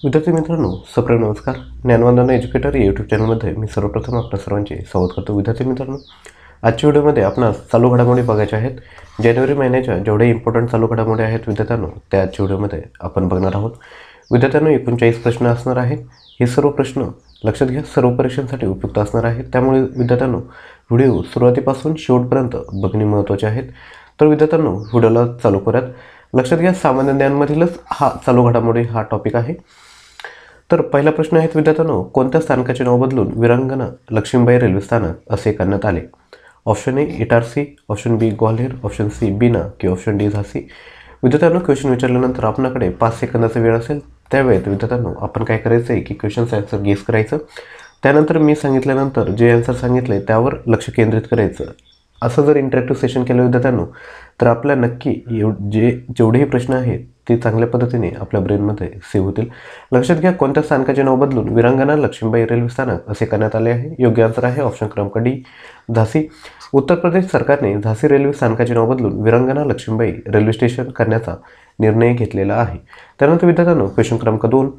विद्यार्थी मित्रांनो, सप्रेम नमस्कार. ज्ञानवंदना एज्युकेटर या यूट्यूब चॅनलमध्ये मी सर्वप्रथम आपल्या सर्वांचे स्वागत करतो. विद्यार्थी मित्रांनो, आजच्या व्हिडिओमध्ये आपणास चालू घडामोडी बघायच्या आहेत. जानेवारी महिन्याच्या जेवढे इम्पॉर्टंट चालू घडामोडी आहेत विद्यार्थ्यांनो, त्या आजच्या व्हिडिओमध्ये आपण बघणार आहोत. विद्यार्थ्यांनो, 39 प्रश्न असणार आहेत. हे सर्व प्रश्न लक्षात घ्या, सर्व परीक्षांसाठी उपयुक्त असणार आहेत. त्यामुळे विद्यार्थ्यांनो, व्हिडिओ सुरुवातीपासून शेवटपर्यंत बघणे महत्त्वाचे आहेत. तर विद्यार्थ्यांनो, व्हिडिओला चालू करूयात. लक्षात घ्या, सामान्य ज्ञानमधीलच हा चालू घडामोडी हा टॉपिक आहे. तर पहिला प्रश्न आहे विद्यार्थ्यांनो, कोणत्या स्थानकाचे नाव बदलून वीरांगना लक्ष्मीबाई रेल्वे स्थानक असे करण्यात आले? Option A Itarsi, option B Gwalior, option C Bina की ऑप्शन डी झाशी. विद्यार्थ्यांनो, क्वेश्चन विचारल्यानंतर आपल्याकडे 5 सेकंदाचा वेळ असेल. त्यावेळेत विद्यार्थ्यांनो, आपण काय करायचं आहे की क्वेश्चनचं आन्सर गेस करायचं. त्यानंतर मी सांगितल्यानंतर जे आन्सर सांगितले त्यावर लक्ष केंद्रित करायचं. असं जर इंटरॅक्टिव्ह सेशन केलं विद्यार्थ्यांनो, तर आपल्या नक्की जेवढेही प्रश्न आहेत ते चांगल्या पद्धतीने आपल्या ब्रेनमध्ये सेव्ह होतील. लक्षात घ्या, कोणत्या स्थानकाचे नाव बदलून वीरांगना लक्ष्मीबाई रेल्वे स्थानक असे करण्यात आले आहे? योग्य आन्सर आहे ऑप्शन क्रमांक डी, झाशी. उत्तर प्रदेश सरकारने झाशी रेल्वे स्थानकाचे नाव बदलून वीरांगना लक्ष्मीबाई रेल्वे स्टेशन करण्याचा निर्णय घेतलेला आहे. त्यानंतर विद्यार्थ्यांनो, क्वेश्चन क्रमांक 2,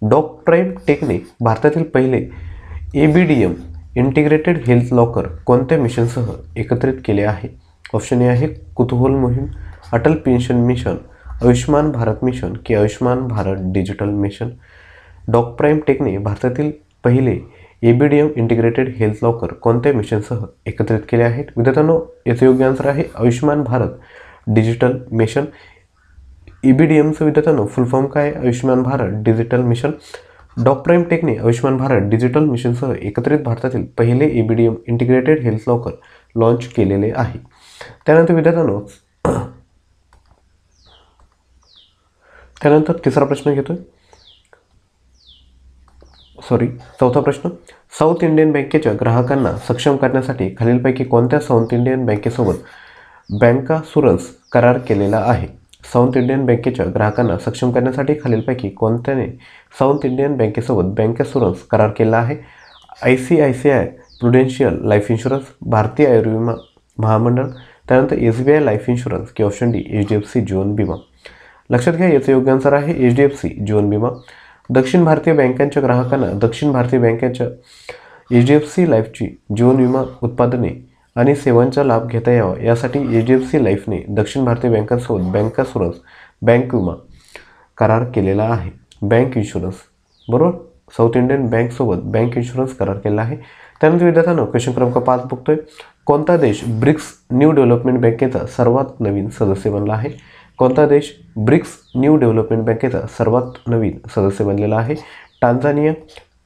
डॉक प्राईम टेकने भारतातील पहिले ABDM इंटिग्रेटेड हेल्थ लॉकर कोणत्या मिशनसह एकत्रित केले आहे? ऑप्शन ए आहे कुतूहल मोहीम, Atal pension mission, Ayushman Bharat mission की Ayushman Bharat digital mission. Dock prime टेकने भारतातील पहिले ABDM इंटिग्रेटेड हेल्थ लॉकर कोणत्या मिशनसह एकत्रित केले आहेत? विद्यार्थ्यांनो, याचे योग्य आन्सर आहे आयुष्मान भारत डिजिटल मिशन. ABDMचं विद्यार्थ्यांनो फुल फॉर्म काय? Ayushman Bharat digital mission. Dock prime टेकने आयुष्मान भारत डिजिटल मिशनसह एकत्रित भारतातील पहिले ABDM integrated health locker launch केलेले आहे. त्यानंतर विद्यार्थ्यांनो, तिसरा प्रश्न घेतोय. चौथा प्रश्न, साऊथ इंडियन बँकेच्या ग्राहकांना सक्षम करण्यासाठी खालीलपैकी कोणत्या साऊथ इंडियन बँकेसोबत बँकासुरन्स करार केलेला आहे? साऊथ इंडियन बँकेच्या ग्राहकांना सक्षम करण्यासाठी खालीलपैकी कोणत्याने साऊथ इंडियन बँकेसोबत बँकासुरन्स करार केला आहे? ICICI प्रुडेन्शियल लाईफ इन्शुरन्स, भारतीय आयुर्विमा महामंडळ, त्यानंतर SBI लाईफ इन्शुरन्स की ऑप्शन डी HDFC जीवन विमा. लक्षात घ्या, याचं योग्य आन्सर आहे HDFC जीवन विमा. दक्षिण भारतीय बँकांच्या ग्राहकांना दक्षिण भारतीय बँकेच्या HDFC लाईफची जीवन विमा उत्पादने आणि सेवांचा लाभ घेता यावा यासाठी HDFC लाईफने दक्षिण भारतीय बँकांसोबत बँकासुरन्स बँक विमा करार केलेला आहे. बँक इन्शुरन्स, बरोबर, साऊथ इंडियन बँकसोबत बँक इन्शुरन्स करार केला आहे. त्यानंतर विद्यार्थ्यांनो, क्वेश्चन क्रमांक 5 बघतोय. कोणता देश ब्रिक्स न्यू डेव्हलपमेंट बँकेचा सर्वात नवीन सदस्य बनला आहे? कोणता देश ब्रिक्स न्यू डेव्हलपमेंट बँकेचा सर्वात नवीन सदस्य बनलेला आहे? टांझानिया,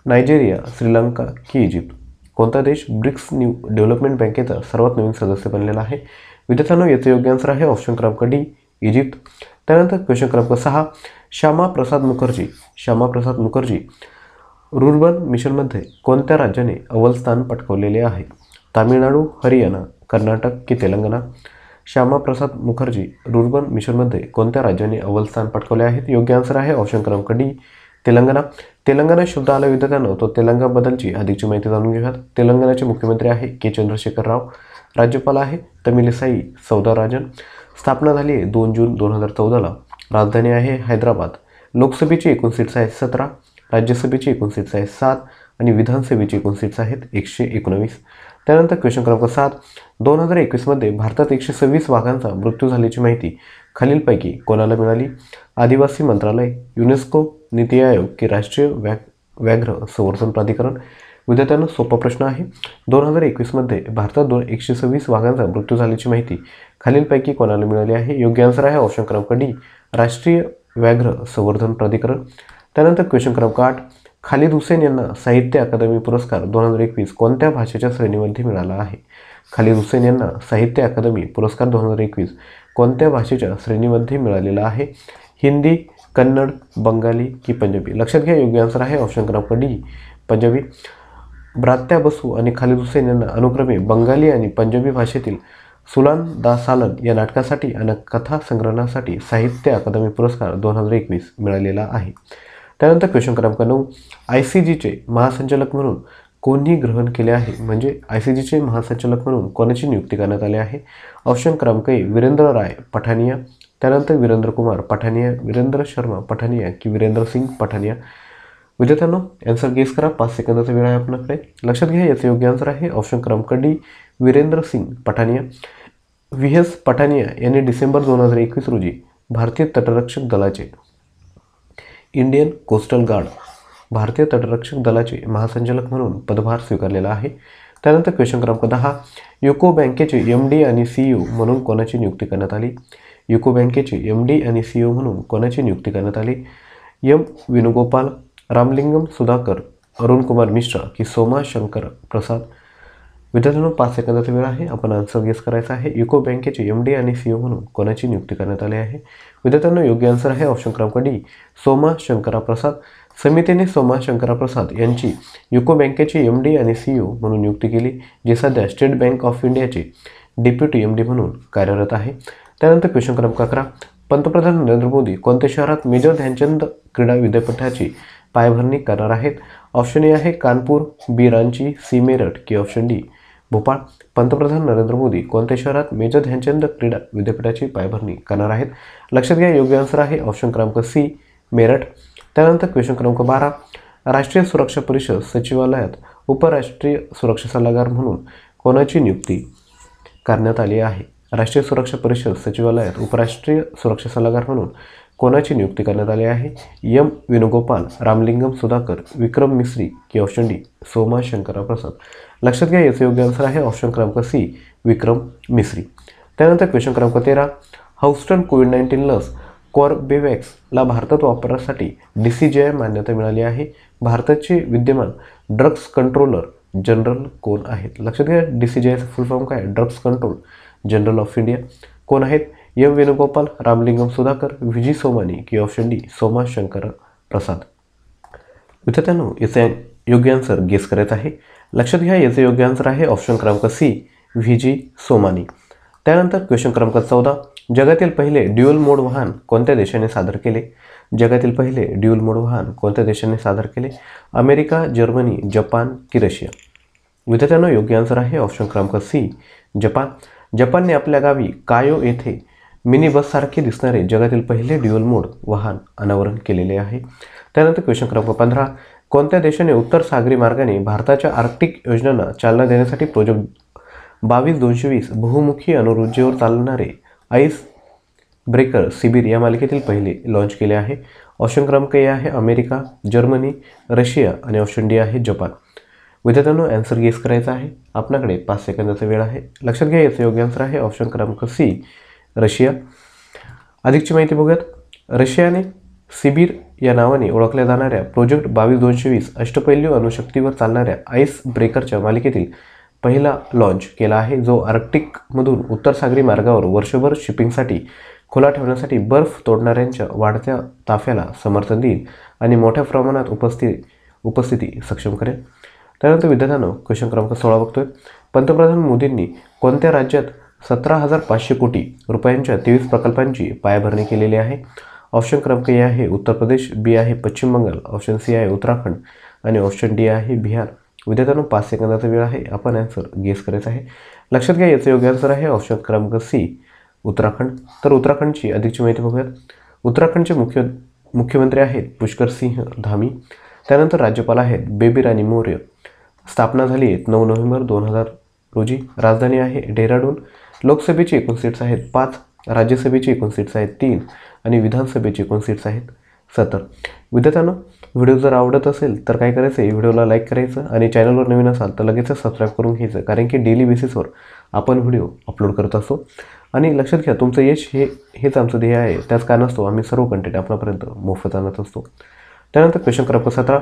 नायजेरिया, श्रीलंका की इजिप्त. कोणता देश ब्रिक्स न्यू डेव्हलपमेंट बँकेचा सर्वात नवीन सदस्य बनलेला आहे? विद्यार्थ्यांनो, याचं योग्य आन्सर आहे ऑप्शन क्रमांक डी इजिप्त. त्यानंतर क्वेश्चन क्रमांक 6, श्यामा प्रसाद मुखर्जी रुर्बन मिशनमध्ये कोणत्या राज्याने अव्वल स्थान पटकावलेले आहे? तामिळनाडू, हरियाणा, कर्नाटक की तेलंगणा. श्यामा प्रसाद मुखर्जी रुर्बन मिशनमध्ये कोणत्या राज्याने अव्वल स्थान पटकावले आहेत? योग्य आन्सर आहे ऑप्शन क्रमांक डी तेलंगणा. तेलंगणा शब्द आला विद्यार्थ्यांनो, तो तेलंगणाबद्दलची अधिकची माहिती जाणून घेऊयात. तेलंगणाचे मुख्यमंत्री आहे के चंद्रशेखर राव. राज्यपाल आहे तमिलिसाई सौंदरराजन. स्थापना झाली आहे 2 जून 2014ला. राजधानी आहे हैदराबाद. लोकसभेची एकूण सीट्स आहेत 17, राज्यसभेची एकूण सीट्स आहेत 7 आणि विधानसभेची एकूण सीट्स आहेत 119. त्यानंतर क्वेश्चन क्रमांक 7, 2021मध्ये भारतात 126 वाघांचा मृत्यू झाल्याची माहिती खालीलपैकी कोणाला मिळाली? आदिवासी मंत्रालय, युनेस्को, नीती आयोग की राष्ट्रीय व्याघ्र संवर्धन प्राधिकरण. विद्यार्थ्यांना सोपा प्रश्न आहे. 2021मध्ये भारतात 126 वाघांचा मृत्यू झाल्याची माहिती खालीलपैकी कोणाला मिळाली आहे? योग्य आन्सर आहे ऑप्शन क्रमांक डी राष्ट्रीय व्याघ्र संवर्धन प्राधिकरण. त्यानंतर क्वेश्चन क्रमांक 8, खालिद हुसेन यांना साहित्य अकादमी पुरस्कार 2021 कोणत्या भाषेच्या श्रेणीमध्ये मिळाला आहे? खालिद हुसेन यांना साहित्य अकादमी पुरस्कार 2021 कोणत्या भाषेच्या श्रेणीमध्ये मिळालेला आहे? हिंदी, कन्नड, बंगाली की पंजाबी. लक्षात घ्या, योग्य आन्सर आहे ऑप्शन क्रमांक डी पंजाबी. ब्रात्या बसू आणि खालिद हुसेन यांना अनुक्रमे बंगाली आणि पंजाबी भाषेतील सुलान दा सालन या नाटकासाठी आणि कथा संग्रहणासाठी साहित्य अकादमी पुरस्कार 2021 मिळालेला आहे. त्यानंतर क्वेश्चन क्रमांक 9, ICGचे महासंचालक म्हणून कोणी ग्रहण केले आहे? म्हणजे ICGचे महासंचालक म्हणून कोणाची नियुक्ती करण्यात आली आहे? ऑप्शन क्रमांक ए वीरेंद्र राय पठानिया, त्यानंतर वीरेंद्र कुमार पठानिया, वीरेंद्र शर्मा पठानिया की वीरेंद्र सिंग पठानिया. विद्यार्थ्यांनो आन्सर गेस करा, 5 सेकंदाचा वेळ आहे आपल्याकडे. लक्षात घ्या याचं योग्य आन्सर आहे ऑप्शन क्रमांक डी, वीरेंद्र सिंग पठानिया. व्ही.एस. पठानिया यांनी डिसेंबर 2021 रोजी भारतीय तटरक्षक दलाचे इंडियन कोस्टल गार्ड भारतीय तटरक्षक दलाचे महासंचालक म्हणून पदभार स्वीकारलेला आहे. त्यानंतर क्वेश्चन क्रमांक 10, युको बँकेचे MD आणि CEO म्हणून कोणाची नियुक्ती करण्यात आली? युको बँकेचे MD आणि CEO म्हणून कोणाची नियुक्ती करण्यात आली? एम वेणुगोपाल, रामलिंगम सुधाकर, अरुण कुमार मिश्रा की सोमा शंकर प्रसाद? विद्यार्थ्यांनो 5 सेकंदाचा वेळ आहे, आपण आन्सर गेस करायचा आहे. युको बँकेचे MD आणि CEO म्हणून कोणाची नियुक्ती करण्यात आली आहे? विद्यार्थ्यांनो योग्य आन्सर आहे ऑप्शन क्रमांक डी, सोमा शंकरा प्रसाद. समितीने सोमा शंकरा प्रसाद यांची युको बँकेचे MD आणि CEO म्हणून नियुक्ती केली, जे सध्या स्टेट बँक ऑफ इंडियाचे डेप्युटी MD म्हणून कार्यरत आहे. त्यानंतर क्वेश्चन क्रमांक 11, पंतप्रधान नरेंद्र मोदी कोणत्या शहरात मेजर ध्यानचंद क्रीडा विद्यापीठाची पायाभरणी करणार आहेत? ऑप्शन ए आहे कानपूर, बी रांची, सी मेरठ की ऑप्शन डी भोपाळ? पंतप्रधान नरेंद्र मोदी कोणत्या शहरात मेजर ध्यानचंद क्रीडा विद्यापीठाची पायाभरणी करणार आहेत? लक्षात घ्या योग्य आन्सर आहे ऑप्शन क्रमांक सी, मेरठ. त्यानंतर क्वेश्चन क्रमांक 12, राष्ट्रीय सुरक्षा परिषद सचिवालयात उपराष्ट्रीय सुरक्षा सल्लागार म्हणून कोणाची नियुक्ती करण्यात आली आहे? राष्ट्रीय सुरक्षा परिषद सचिवालयात उपराष्ट्रीय सुरक्षा सल्लागार म्हणून कोणाची नियुक्ती करण्यात आली आहे? एम वेणुगोपाल, रामलिंगम सुधाकर, विक्रम मिस्री की ऑप्शन डी सोमा शंकरा प्रसाद? लक्षात घ्या याचं योग्य आन्सर आहे ऑप्शन क्रमांक सी, विक्रम मिस्री. त्यानंतर क्वेश्चन क्रमांक 13, ह्यूस्टन कोविड-19 लस कॉर्बेवॅक्सला भारतात वापरण्यासाठी DCGI मान्यता मिळाली आहे. भारताचे विद्यमान ड्रग्स कंट्रोलर जनरल कोण आहेत? लक्षात घ्या DCGIचं फुल फॉर्म काय? Drugs control general of India. कोण आहेत? M Venugopal, Ramalingam Sudhakar, V G. सोमानी की ऑप्शन डी सोमा शंकर प्रसाद? विद्यार्थ्यांनो याचा योग्य आन्सर गेस करायचा आहे. लक्षात घ्या याचं योग्य आन्सर आहे ऑप्शन क्रमांक सी, व्ही.जी. सोमानी. त्यानंतर क्वेश्चन क्रमांक 14, जगातील पहिले ड्युअल मोड वाहन कोणत्या देशाने सादर केले? जगातील पहिले ड्युअल मोड वाहन कोणत्या देशाने सादर केले? अमेरिका, जर्मनी, जपान की रशिया? विद्यार्थ्यांनो योग्य आन्सर आहे ऑप्शन क्रमांक सी, जपान. जपानने आपल्या गावी कायो येथे मिनी बससारखे दिसणारे जगातील पहिले ड्युअल मोड वाहन अनावरण केलेले आहे. त्यानंतर क्वेश्चन क्रमांक 15, कोणत्या देशाने उत्तर सागरी मार्गाने भारताच्या आर्क्टिक योजनांना चालना देण्यासाठी प्रोजेक्ट 22-220 बहुमुखी अणुऊर्जेवर चालणारे आईस ब्रेकर शिबिर या मालिकेतील पहिले लॉन्च केले आहे? ऑप्शन क्रमांक ए आहे अमेरिका, जर्मनी, रशिया आणि ऑप्शन डी आहे जपान? विद्यार्थ्यांनो आन्सर गेस करायचा आहे, आपल्याकडे 5 सेकंदाचा वेळ आहे. लक्षात घ्या याचं योग्य आन्सर आहे ऑप्शन क्रमांक सी, रशिया. अधिकची माहिती बघूयात. रशियाने शिबिर या नावाने ओळखल्या जाणाऱ्या प्रोजेक्ट 22-220 अष्टपैलू अणुशक्तीवर चालणाऱ्या आईस ब्रेकरच्या मालिकेतील पहिला लॉन्च केला आहे, जो आर्क्टिकमधून उत्तर सागरी मार्गावर वर्षभर शिपिंगसाठी खुला ठेवण्यासाठी बर्फ तोडणाऱ्यांच्या वाढत्या ताफ्याला समर्थन देईल आणि मोठ्या प्रमाणात उपस्थिती सक्षम करेल. त्यानंतर विद्यार्थ्यांनो क्वेश्चन क्रमांक 16 बघतोय. पंतप्रधान मोदींनी कोणत्या राज्यात 17,500 कोटी रुपयांच्या 23 प्रकल्पांची पायाभरणी केलेली आहे? ऑप्शन क्रमांक ए आहे उत्तर प्रदेश, बी आहे पश्चिम बंगाल, ऑप्शन सी आहे उत्तराखंड आणि ऑप्शन डी आहे बिहार? विद्यार्थ्यांनो 5 सेकंदाचा वेळ आहे, आपण आन्सर गेस करायचा आहे. लक्षात घ्या याचं योग्य आन्सर आहे ऑप्शन क्रमांक सी, उत्तराखंड. तर उत्तराखंडची अधिकची माहिती बघूयात. उत्तराखंडचे मुख्यमंत्री आहेत पुष्कर सिंह धामी. त्यानंतर राज्यपाल आहेत बेबी राणी मौर्य. स्थापना झाली आहे 9 नोव्हेंबर 2000 रोजी. राजधानी आहे डेहराडून. लोकसभेची एकूण सीट्स आहेत 5, राज्यसभेची एकूण सीट्स आहेत 3 आणि विधानसभेची एकूण सीट्स आहेत 70. विद्यार्थ्यांनो व्हिडिओ जर आवडत असेल तर काय करायचं आहे, व्हिडिओला लाईक करायचं आणि चॅनलवर नवीन असाल तर लगेच सबस्क्राईब करून घ्यायचं, कारण की डेली बेसिसवर आपण व्हिडिओ अपलोड करत असतो. आणि लक्षात घ्या तुमचं यश हेच आमचं ध्येय आहे, त्याच कारणास्तव आम्ही सर्व कंटेंट आपल्यापर्यंत मोफत आणत असतो. त्यानंतर क्वेश्चन क्रमांक 17,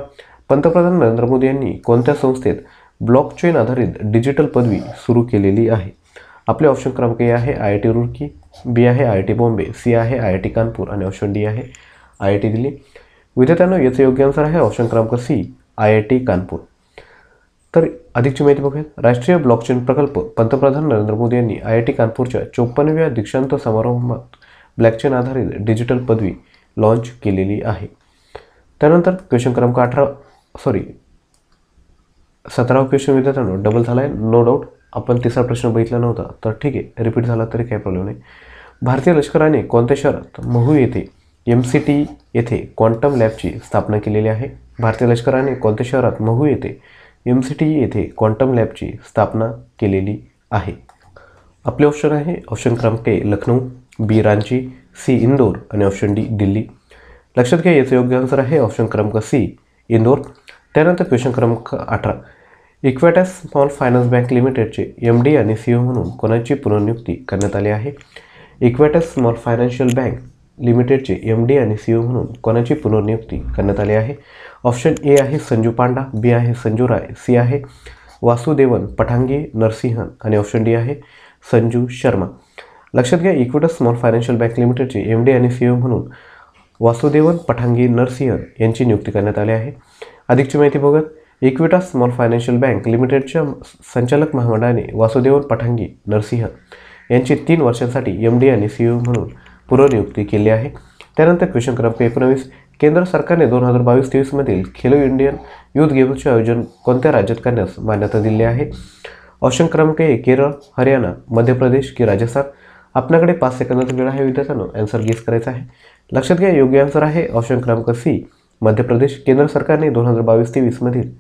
पंतप्रधान नरेंद्र मोदी यांनी कोणत्या संस्थेत ब्लॉकचेन आधारित डिजिटल पदवी सुरू केलेली आहे? आपले ऑप्शन क्रमांक ए आहे IIT रुड़की, बी आहे IIT बॉम्बे, सी आहे IIT कानपूर आणि ऑप्शन डी आहे IIT दिल्ली? विद्यार्थ्यांनो याचं योग्य आन्सर आहे ऑप्शन क्रमांक सी, IIT कानपूर. तर अधिकची माहिती बघूयात. राष्ट्रीय ब्लॉकचेन प्रकल्प पंतप्रधान नरेंद्र मोदी यांनी IIT कानपूरच्या 54व्या दीक्षांत समारंभात ब्लॉकचेन आधारित डिजिटल पदवी लॉन्च केलेली आहे. त्यानंतर क्वेश्चन क्रमांक 17वा क्वेश्चन विद्यार्थ्यांनो डबल झाला आहे, नो डाऊट. आपण तिसरा प्रश्न बघितला नव्हता तर ठीक आहे, रिपीट झाला तरी काही प्रॉब्लेम नाही. भारतीय लष्कराने कोणत्या शहरात महू येथे MCT येथे क्वांटम लॅबची स्थापना केलेली आहे? भारतीय लष्कराने कोणत्या शहरात महू येथे MCT येथे क्वांटम लॅबची स्थापना केलेली आहे? आपले ऑप्शन आहे ऑप्शन क्रमांक ए लखनौ, बी रांची, सी इंदोर आणि ऑप्शन डी दिल्ली. लक्षात घ्या याचं योग्य आन्सर आहे ऑप्शन क्रमांक सी इंदोर. त्यानंतर क्वेश्चन क्रमांक 18. इक्वेटस स्मॉल फायनान्स बँक लिमिटेडचे MD आणि CEO म्हणून कोणाची पुनर्नियुक्ती करण्यात आली आहे? इक्वेटस स्मॉल फायनान्शियल बँक लिमिटेडचे MD आणि CEO म्हणून कोणाची पुनर्नियुक्ती करण्यात आली आहे? ऑप्शन ए आहे संजू पांडा, बी आहे संजू राय, सी आहे वासुदेवन पठांगे नरसिंहन आणि ऑप्शन डी आहे संजू शर्मा. लक्षात घ्या इक्विटस स्मॉल फायनान्शियल बँक लिमिटेडचे MD आणि CEO म्हणून वासुदेवन पठांगे नरसिंहन यांची नियुक्ती करण्यात आली आहे. अधिकची माहिती बघत इक्विटस स्मॉल फायनान्शियल बँक लिमिटेडच्या संचालक महामंडळाने वासुदेवन पठांगे नरसिंहन यांची 3 वर्षांसाठी MD आणि CEO म्हणून पुनर्नियुक्ती केली आहे. त्यानंतर क्वेश्चन क्रमांक 19. केंद्र सरकारने 2022-23 मधील खेलो इंडियन युथ गेम्सचे आयोजन कोणत्या राज्यात करण्यास मान्यता दिली आहे? ऑप्शन क्रमांक ए केरळ, हरियाणा, मध्य प्रदेश की राजस्थान. आपल्याकडे 5 सेकंदाचा वेळ आहे विद्यार्थ्यांनो आन्सर गेस करायचा आहे. लक्षात घ्या योग्य आन्सर आहे ऑप्शन क्रमांक सी मध्य प्रदेश. केंद्र सरकारने 2022-23 मधील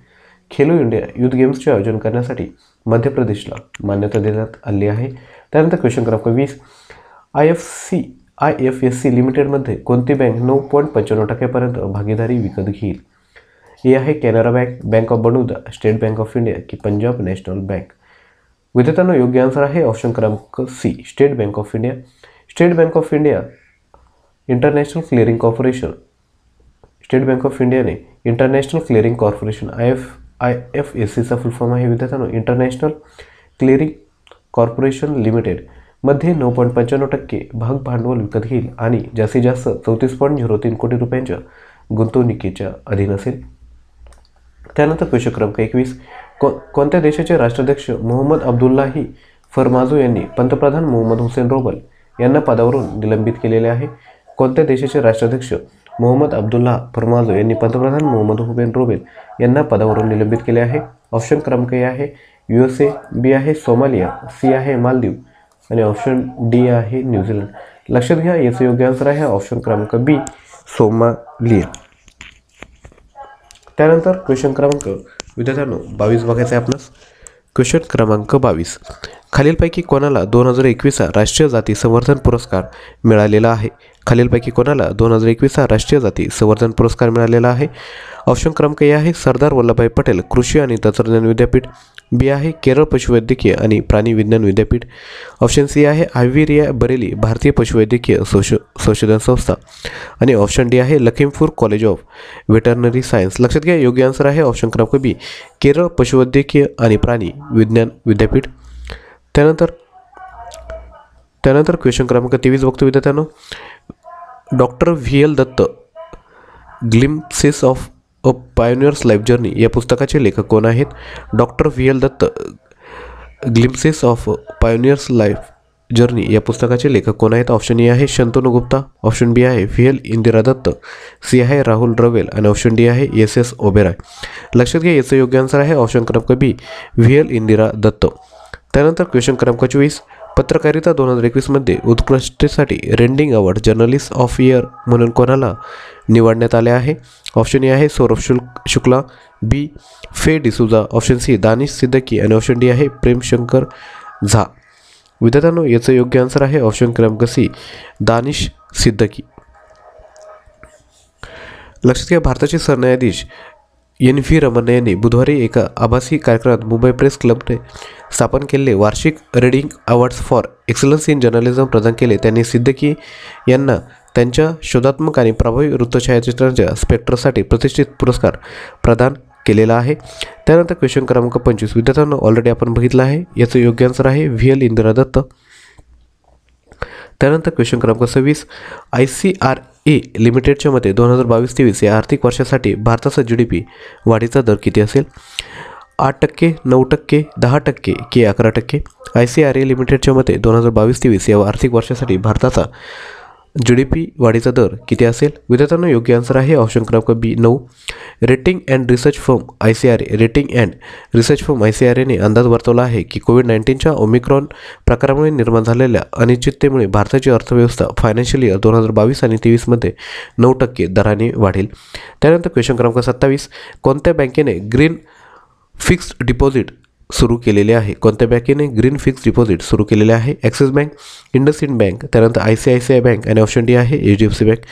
खेलो इंडिया युथ गेम्सचे आयोजन करण्यासाठी मध्य प्रदेशला मान्यता देण्यात आली आहे. त्यानंतर क्वेश्चन क्रमांक 20. IFSC लिमिटेडमध्ये कोणती बँक 9.95% भागीदारी विकत घेईल? ए आहे Canara bank, bank of Baroda, state Bank of India की पंजाब नॅशनल बँक. विद्यार्थ्यांनो योग्य आन्सर आहे ऑप्शन क्रमांक C State Bank of India. State Bank of India International Clearing Corporation. State Bank of इंडियाने इंटरनॅशनल क्लिअरिंग कॉर्पोरेशन IFSCचा फुल फॉर्म आहे विद्यार्थ्यांनो international Clearing corporation limited मध्ये 9.95% भाग भांडवल विकत घेईल आणि जास्तीत जास्त 34.03 कोटी रुपयांच्या गुंतवणुकीच्या अधीन असेल. त्यानंतर क्वेश्चन क्रमांक 21. कोणत्या देशाचे राष्ट्राध्यक्ष मोहम्मद अब्दुल्लाही फरमाजो यांनी पंतप्रधान मोहम्मद हुसेन रोबल यांना पदावरून निलंबित केलेले आहे? कोणत्या देशाचे राष्ट्राध्यक्ष मोहम्मद अब्दुल्ला फरमाजो यांनी पंतप्रधान मोहम्मद हुसेन रोबल यांना पदावरून निलंबित केले आहे? ऑप्शन क्रमांक ए आहे USA, बी आहे सोमालिया, सी आहे मालदीव आणि ऑप्शन डी आहे न्यूझीलंड. लक्षात घ्या याचं योग्य आन्सर आहे ऑप्शन क्रमांक बी सोमालिया. त्यानंतर क्वेश्चन क्रमांक विद्यार्थ्यांनो 22 बघायचं आहे आपणास. क्वेश्चन क्रमांक 22. खालीलपैकी कोणाला 2021 राष्ट्रीय जाती संवर्धन पुरस्कार मिळालेला आहे? खालीलपैकी कोणाला 2021 राष्ट्रीय जाती संवर्धन पुरस्कार मिळालेला आहे? ऑप्शन क्रमांक ए आहे सरदार वल्लभभाई पटेल कृषी आणि तंत्रज्ञान विद्यापीठ, बी आहे केरळ पशुवैद्यकीय आणि प्राणी विज्ञान विद्यापीठ, ऑप्शन सी आहे आयव्हिरिया बरेली भारतीय पशुवैद्यकीय संशोधन संस्था आणि ऑप्शन डी आहे Lakhimpur college of veterinary science. लक्षात घ्या योग्य आन्सर आहे ऑप्शन क्रमांक बी केरळ पशुवैद्यकीय आणि प्राणी विज्ञान विद्यापीठ. त्यानंतर क्वेश्चन क्रमांक 23 बघतो विद्यार्थ्यांनो. Doctor VL Dutt glimpses of a pioneer's life journey या पुस्तकाचे लेखक कोण आहेत? Doctor VL Dutt glimpses of pioneer's life journey या पुस्तकाचे लेखक कोण आहेत? ऑप्शन ए आहे शंतनू गुप्ता, ऑप्शन बी आहे VL इंदिरा दत्त, सी आहे राहुल रवेल आणि ऑप्शन डी आहे SS ओबेरॉय. लक्षात घ्या याचं योग्य आन्सर आहे ऑप्शन क्रमांक बी VL इंदिरा दत्त. त्यानंतर क्वेश्चन क्रमांक 24. पत्रकारिता 2021 मध्ये उत्कृष्टतेसाठी RedInk award journalist of year म्हणून कोणाला निवडण्यात आले आहे? ऑप्शन ए आहे सौरभ शुक्ला, बी फे डिसूजा, ऑप्शन सी दानिश सिद्दीकी आणि ऑप्शन डी आहे प्रेमशंकर झा. विद्यार्थ्यांनो याचं योग्य आन्सर आहे ऑप्शन क्रमांक सी दानिश सिद्दीकी. लक्षात घ्या भारताचे सरन्यायाधीश NV रमण्णा यांनी बुधवारी एका आभासी कार्यक्रमात मुंबई प्रेस क्लबने स्थापन केलेले वार्षिक reading awards for excellence in journalism प्रदान केले. त्यांनी सिद्दीकी यांना त्यांच्या शोधात्मक आणि प्रभावी वृत्तछायाचित्रांच्या स्पेक्ट्रसाठी प्रतिष्ठित पुरस्कार प्रदान केलेला आहे. त्यानंतर क्वेश्चन क्रमांक 25 विद्यार्थ्यांना ऑलरेडी आपण बघितलं आहे याचं योग्य आन्सर आहे VL इंदिरा दत्त. त्यानंतर क्वेश्चन क्रमांक 26. ICRA लिमिटेडच्या मते 2022-23 या आर्थिक वर्षासाठी भारताचा GDP वाढीचा दर किती असेल? 8%, 9%, 10% की 11%? ICRA लिमिटेडच्या मते 2022-23 या आर्थिक वर्षासाठी भारताचा GDP वाढीचा दर किती असेल? विद्यार्थ्यांना योग्य आन्सर आहे ऑप्शन क्रमांक बी 9. Rating and research firm ICRA ने अंदाज वर्तवला आहे की कोविड-19च्या ओमिक्रॉन प्रकारामुळे निर्माण झालेल्या अनिश्चिततेमुळे भारताची अर्थव्यवस्था फायनान्शियल इयर 2022 आणि 23मध्ये 9% दराने वाढेल. त्यानंतर क्वेश्चन क्रमांक 27. कोणत्या बँकेने ग्रीन फिक्स्ड डिपॉझिट सुरू केलेले आहे? कोणत्या बँकेने ग्रीन फिक्स्ड डिपॉझिट सुरू केलेले आहे? ॲक्सिस बँक, इंडसइंड बँक, त्यानंतर ICICI बँक आणि ऑप्शन डी आहे HDFC बँक.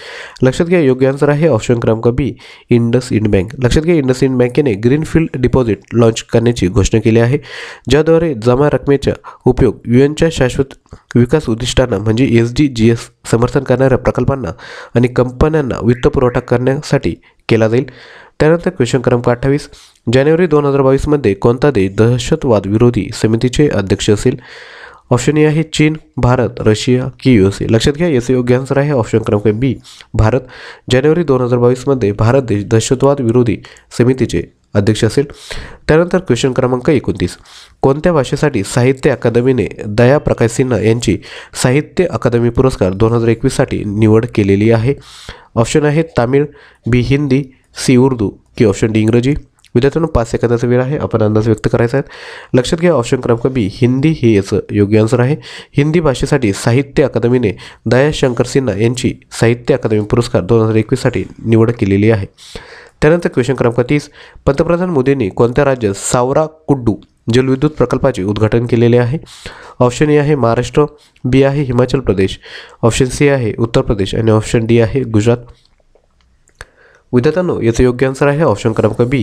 लक्षात घ्या योग्य आन्सर आहे ऑप्शन क्रमांक बी इंडसइंड बँक. लक्षात घ्या इंडसइंड बँकेने ग्रीनफील्ड डिपॉझिट लॉन्च करण्याची घोषणा केली आहे, ज्याद्वारे जमा रकमेचा उपयोग UNच्या शाश्वत विकास उद्दिष्टांना म्हणजे SDGs समर्थन करणाऱ्या प्रकल्पांना आणि कंपन्यांना वित्तपुरवठा करण्यासाठी केला जाईल. त्यानंतर क्वेश्चन क्रमांक 28. जानेवारी 2022मध्ये कोणता देश दहशतवाद विरोधी समितीचे अध्यक्ष असेल? ऑप्शन ए आहे चीन, भारत, रशिया की USA. लक्षात घ्या याचे योग्य आन्सर आहे ऑप्शन क्रमांक बी भारत. जानेवारी 2022मध्ये भारत देश दहशतवाद विरोधी समितीचे अध्यक्ष असेल. त्यानंतर क्वेश्चन क्रमांक 29. कोणत्या भाषेसाठी साहित्य अकादमीने दया प्रकाश सिन्हा यांची साहित्य अकादमी पुरस्कार 2021साठी निवड केलेली आहे? ऑप्शन आहे तामिळ, बी हिंदी, सी उर्दू की ऑप्शन डी इंग्रजी. विद्यार्थ्यांना 5 सेकंदाचा वेळ आहे, आपण अंदाज व्यक्त करायचा आहे. लक्षात घ्या ऑप्शन क्रमांक बी हिंदी हे याचं योग्य आन्सर आहे. हिंदी भाषेसाठी साहित्य अकादमीने दया शंकर सिन्हा यांची साहित्य अकादमी पुरस्कार 2021साठी निवड केलेली आहे. त्यानंतर क्वेश्चन क्रमांक 30. पंतप्रधान मोदींनी कोणत्या राज्यात सावराकुड्डू जलविद्युत प्रकल्पाचे उद्घाटन केलेले आहे? ऑप्शन ए आहे महाराष्ट्र, बी आहे हिमाचल प्रदेश, ऑप्शन सी आहे उत्तर प्रदेश आणि ऑप्शन डी आहे गुजरात. विद्यार्थ्यांनो याचं योग्य आन्सर आहे ऑप्शन क्रमांक बी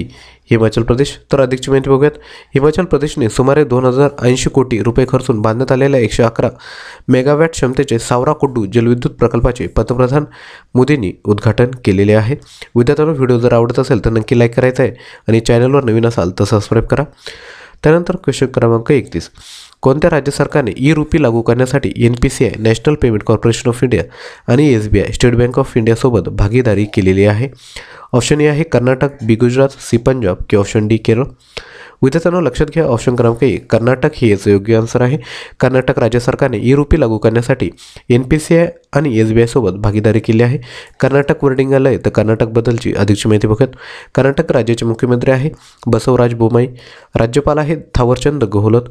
हिमाचल प्रदेश. तर अधिकची माहिती बघूयात. हिमाचल प्रदेशने सुमारे 2080 कोटी रुपये खर्चून बांधण्यात आलेल्या 111 मेगावॅट क्षमतेचे सावराकुड्डू जलविद्युत प्रकल्पाचे पंतप्रधान मोदींनी उद्घाटन केलेले आहे. विद्यार्थ्यांनो व्हिडिओ जर आवडत असेल तर नक्की लाईक करायचा आहे आणि चॅनलवर नवीन असाल तर सबस्क्राईब करा. त्यानंतर क्वेश्चन क्रमांक 31. कोणत्या राज्य सरकारने ई-रुपी लागू करण्यासाठी NPCI national payment corporation of India आणि SBI स्टेट बँक ऑफ इंडियासोबत भागीदारी केलेली आहे? ऑप्शन ए आहे कर्नाटक, बी गुजरात, सी पंजाब की ऑप्शन डी केरळ. विद्यार्थ्यांना लक्षात घ्या ऑप्शन क्रमांक ए कर्नाटक हे याचं योग्य आन्सर आहे. कर्नाटक राज्य सरकारने ई-रुपी लागू करण्यासाठी NPCI आणि SBI सोबत भागीदारी केली आहे. कर्नाटक वर्डिंग आलं आहे तर कर्नाटकबद्दलची अधिकची माहिती बघूयात. कर्नाटक राज्याचे मुख्यमंत्री आहे बसवराज बोम्माई, राज्यपाल आहेत थावरचंद गेहलोत.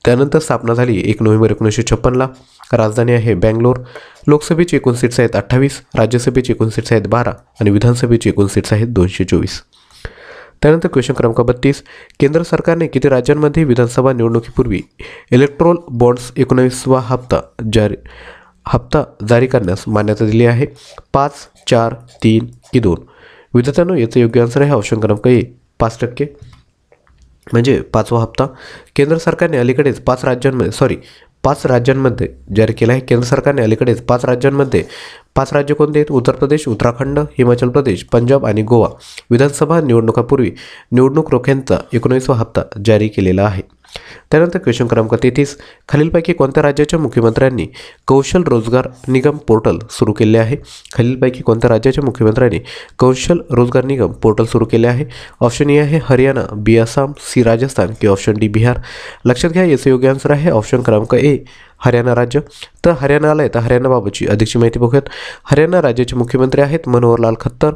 त्यानंतर स्थापना झाली 1 नोव्हेंबर 1956ला. राजधानी आहे बँगलोर. लोकसभेची एकूण सीट्स आहेत 28, राज्यसभेची एकूण सीट्स आहेत 12 आणि विधानसभेची एकूण सीट्स आहेत 224. त्यानंतर क्वेश्चन क्रमांक 32. केंद्र सरकारने किती राज्यांमध्ये विधानसभा निवडणुकीपूर्वी इलेक्ट्रोल बॉन्ड्स 19वा हप्ता जारी करण्यास मान्यता दिली आहे? 5, 4, 3 की 2. विद्यार्थ्यांनो याचं योग्य आन्सर आहे ऑप्शन क्रमांक ए 5%, म्हणजे 5वा हप्ता. केंद्र सरकारने अलीकडेच 5 राज्यांमध्ये जारी केला आहे. केंद्र सरकारने अलीकडेच 5 राज्यांमध्ये 5 राज्य कोणते आहेत? उत्तर प्रदेश, उत्तराखंड, हिमाचल प्रदेश, पंजाब आणि गोवा विधानसभा निवडणुकापूर्वी निवडणूक रोख्यांचा 19वा हप्ता जारी केलेला आहे. त्यानंतर क्वेश्चन क्रमांक 33. खालीलपैकी कोणत्या राज्याच्या मुख्यमंत्र्यांनी कौशल रोजगार निगम पोर्टल सुरू केले आहे? खालीलपैकी कोणत्या राज्याच्या मुख्यमंत्र्यांनी कौशल रोजगार निगम पोर्टल सुरू केले आहे? ऑप्शन ए आहे हरियाणा, बी आसाम, सी राजस्थान की ऑप्शन डी बिहार. लक्षात घ्या याचे योग्य आन्सर आहे ऑप्शन क्रमांक ए हरियाणा राज्य. तर हरियाणा आलं आहे तर हरियाणाबाबतची अधिकची माहिती बघूयात. हरियाणा राज्याचे मुख्यमंत्री आहेत मनोहरलाल खट्टर.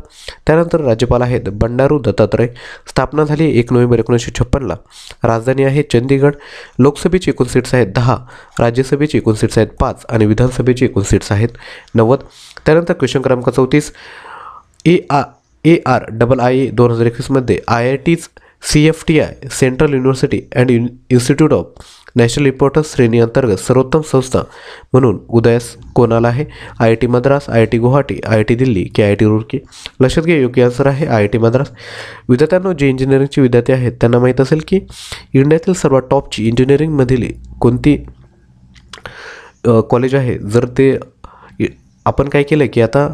त्यानंतर राज्यपाल आहेत बंडारू दत्तात्रय. स्थापना झाली 1 नोव्हेंबर 1956ला. राजधानी आहे चंदीगड. लोकसभेची एकूण सीट्स आहेत 10, राज्यसभेची एकूण सीट्स आहेत 5 आणि विधानसभेची एकूण सीट्स आहेत 90. त्यानंतर क्वेश्चन क्रमांक 34. ARIIA 2021मध्ये IITs CFTI central university and institute of national importance श्रेणी अंतर्गत सर्वोत्तम संस्था म्हणून उदयास कोण आला आहे? IIT Madras, IIT Guwahati, IIT Delhi की IIT रुड़की. लक्षात घ्या योग्य आन्सर आहे IIT मद्रास. विद्यार्थ्यांना जे इंजिनिअरिंगचे विद्यार्थी आहेत त्यांना माहीत असेल की इंडियातील सर्वात टॉपची इंजिनिअरिंगमधील कोणती कॉलेज आहे. जर ते आपण काय केलं की आता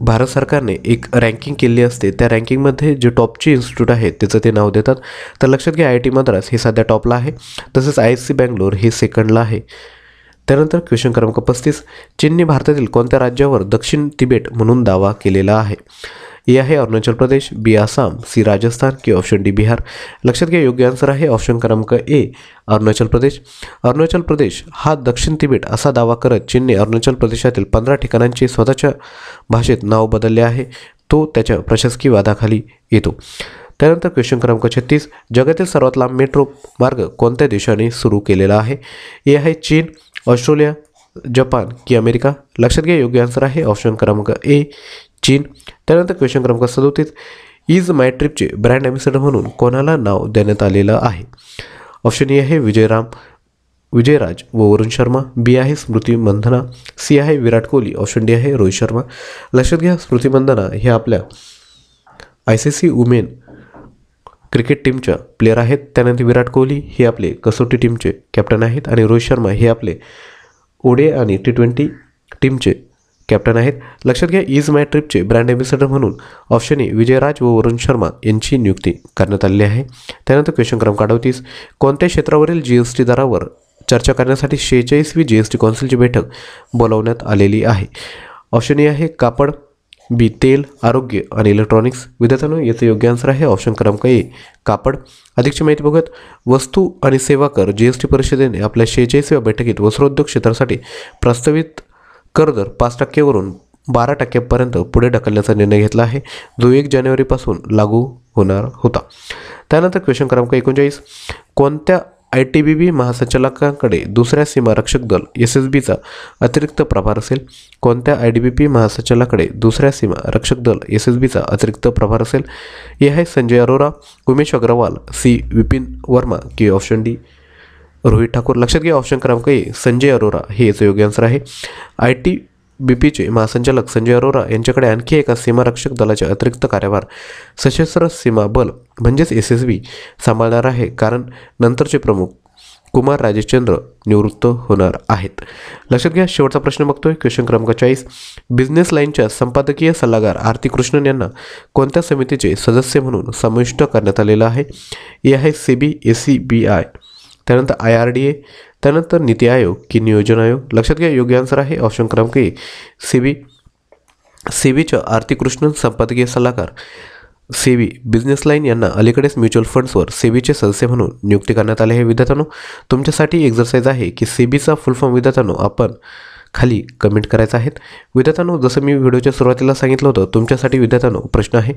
भारत सरकारने एक रँकिंग केली असते, त्या रँकिंगमध्ये जे टॉपचे इन्स्टिट्यूट आहेत त्याचं ते नाव देतात. तर लक्षात घ्या IIT मद्रास हे सध्या टॉपला आहे, तसेच IISc बँगलोर हे सेकंडला आहे. त्यानंतर क्वेश्चन क्रमांक 35. चीनने भारतातील कोणत्या राज्यावर दक्षिण तिबेट म्हणून दावा केलेला आहे? ए आहे अरुणाचल प्रदेश, बी आसाम, सी राजस्थान की ऑप्शन डी बिहार. लक्षात घ्या योग्य आन्सर आहे ऑप्शन क्रमांक ए अरुणाचल प्रदेश. अरुणाचल प्रदेश हा दक्षिण तिबेट असा दावा करत चीनने अरुणाचल प्रदेशातील 15 ठिकाणांचे स्वतःच्या भाषेत नाव बदलले आहे. तो त्याच्या प्रशासकीय वादाखाली येतो. त्यानंतर क्वेश्चन क्रमांक 36, जगातील सर्वात लांब मेट्रो मार्ग कोणत्या देशाने सुरू केलेला आहे? ए आहे चीन, ऑस्ट्रेलिया, जपान की अमेरिका. लक्षात घ्या योग्य आन्सर आहे ऑप्शन क्रमांक ए चीन. त्यानंतर क्वेश्चन क्रमांक 37, इज माय ट्रिपचे ब्रँड ॲम्बॅसेडर म्हणून कोणाला नाव देण्यात आलेलं आहे? ऑप्शन ए आहे विजयराज व वरुण शर्मा, बी आहे स्मृती मंधना, सी आहे विराट कोहली, ऑप्शन डी आहे रोहित शर्मा. लक्षात घ्या स्मृती मंधना हे आपल्या ICC वुमेन क्रिकेट टीमच्या प्लेअर आहेत. त्यानंतर विराट कोहली हे आपले कसोटी टीमचे कॅप्टन आहेत आणि रोहित शर्मा हे आपले ODI आणि T20 टीमचे कॅप्टन आहेत. लक्षात घ्या इज माय ट्रिपचे ब्रँड ॲम्बॅसेडर म्हणून ऑप्शन ए विजयराज व वरुण शर्मा यांची नियुक्ती करण्यात आलेली आहे. त्यानंतर क्वेश्चन क्रमांक 38, कोणत्या क्षेत्रावरील GST दरावर चर्चा करण्यासाठी 46वी GST कौन्सिलची बैठक बोलावण्यात आलेली आहे? ऑप्शन ए आहे कापड, बी तेल, आरोग्य आणि इलेक्ट्रॉनिक्स. विद्यार्थ्यांनो याचं योग्य आन्सर आहे ऑप्शन क्रमांक ए कापड. अधिकची माहिती बघत वस्तू आणि सेवा कर GST परिषदेने आपल्या 46व्या बैठकीत वस्त्रोद्योग क्षेत्रासाठी प्रस्तावित कर दर 5% वरून 12% पुढे ढकलण्याचा निर्णय घेतला आहे, जो 1 जानेवारीपासून लागू होणार होता. त्यानंतर क्वेश्चन क्रमांक 39, कोणत्या ITBP महासंचालकांकडे दुसऱ्या सीमा रक्षक दल SSBचा अतिरिक्त प्रभार असेल? कोणत्या ITBP महासंचालकाकडे दुसऱ्या सीमा रक्षक दल SSBचा अतिरिक्त प्रभार असेल? हे आहे संजय अरोरा, उमेश अग्रवाल, सी विपिन वर्मा की ऑप्शन डी रोहित ठाकूर. लक्षात घ्या ऑप्शन क्रमांक ए संजय अरोरा हे याचं योग्य आन्सर आहे. ITBPचे महासंचालक संजय अरोरा यांच्याकडे आणखी एका सीमारक्षक दलाचे अतिरिक्त कार्यभार सशस्त्र सीमा बल म्हणजेच SSB सांभाळणार आहे, कारण नंतरचे प्रमुख कुमार राजेचंद्र निवृत्त होणार आहेत. लक्षात घ्या शेवटचा प्रश्न बघतोय क्वेश्चन क्रमांक 40, बिझनेस लाईनच्या संपादकीय सल्लागार आरती कृष्णन यांना कोणत्या समितीचे सदस्य म्हणून समाविष्ट करण्यात आलेलं आहे? हे आहे SEBI, ACBI, त्यानंतर IRDA, त्यानंतर नीती आयोग की नियोजन आयोग. लक्षात घ्या योग्य आन्सर आहे ऑप्शन क्रमांक ए सेबीच्या आरती कृष्णन संपादकीय सल्लागार सेबी बिझनेस लाईन यांना अलीकडेच म्युच्युअल फंड्सवर सेबीचे सदस्य म्हणून नियुक्ती करण्यात आले आहे. विद्यार्थ्यांनो तुमच्यासाठी एक्झरसाइज आहे की सेबीचा फुल फॉर्म विद्यार्थ्यांनो आपण खाली कमेंट करायचं आहेत. विद्यार्थ्यांनो जसं मी व्हिडिओच्या सुरुवातीला सांगितलं होतं तुमच्यासाठी विद्यार्थ्यांनो प्रश्न आहे,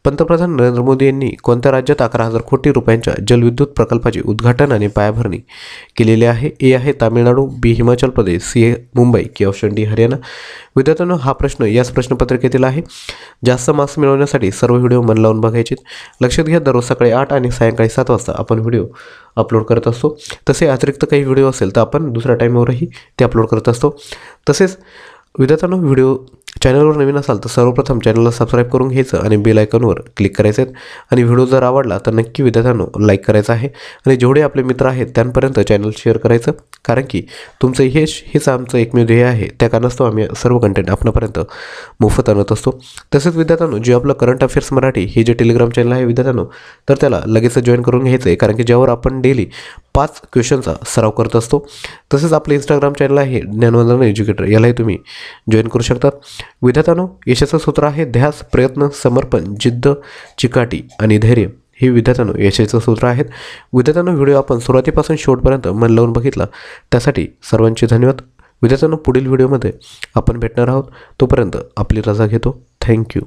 पंतप्रधान नरेंद्र मोदी यांनी कोणत्या राज्यात 11,000 कोटी रुपयांच्या जलविद्युत प्रकल्पाचे उद्घाटन आणि पायाभरणी केलेली आहे? ए आहे तामिळनाडू, बी हिमाचल प्रदेश, सी मुंबई की ऑप्शन डी हरियाणा. विद्यार्थ्यांनो हा प्रश्न याच प्रश्नपत्रिकेतील आहे. जास्त मार्क्स मिळवण्यासाठी सर्व व्हिडिओ मन लावून बघायचे. लक्षात घ्या दररोज सकाळी 8 आणि सायंकाळी 7 वाजता आपण व्हिडिओ अपलोड करत असतो. तसे अतिरिक्त काही व्हिडिओ असेल तर आपण दुसऱ्या टाईमवरही ते अपलोड करत असतो. तसेच विद्यार्थ्यांनो व्हिडिओ चॅनलवर नवीन असाल तर सर्वप्रथम चॅनलला सबस्क्राईब करून घ्यायचं आणि बेल आयकॉनवर क्लिक करायचं आहे. आणि व्हिडिओ जर आवडला तर नक्की विद्यार्थ्यांनो लाईक करायचं आहे आणि जेवढे आपले मित्र आहेत त्यांपर्यंत चॅनल शेअर करायचं, कारण की तुमचं हेच आमचं एकमेव ध्येय आहे. त्या कारणास्तव आम्ही सर्व कंटेंट आपणापर्यंत मोफत आणत असतो. तसेच विद्यार्थ्यांनो जे आपलं करंट अफेअर्स मराठी हे जे टेलिग्राम चॅनल आहे विद्यार्थ्यांनो तर त्याला लगेच जॉईन करून घ्यायचं आहे, कारण की ज्यावर आपण डेली 5 क्वेश्चनचा सराव करत असतो. तसेच आपलं इंस्टाग्राम चॅनल आहे ज्ञानवंदना एज्युकेटर, यालाही तुम्ही जॉईन करू शकतात. विद्यार्थ्यांनो यशाचं सूत्र आहे ध्यास, प्रयत्न, समर्पण, जिद्द, चिकाटी आणि धैर्य. हे विद्यार्थ्यांनो यशाचं सूत्र आहेत. विद्यार्थ्यांनो व्हिडिओ आपण सुरुवातीपासून शेवटपर्यंत मन लावून बघितला त्यासाठी सर्वांचे धन्यवाद. विद्यार्थ्यांनो पुढील व्हिडिओमध्ये आपण भेटणार आहोत. तोपर्यंत आपली रजा घेतो. थँक्यू.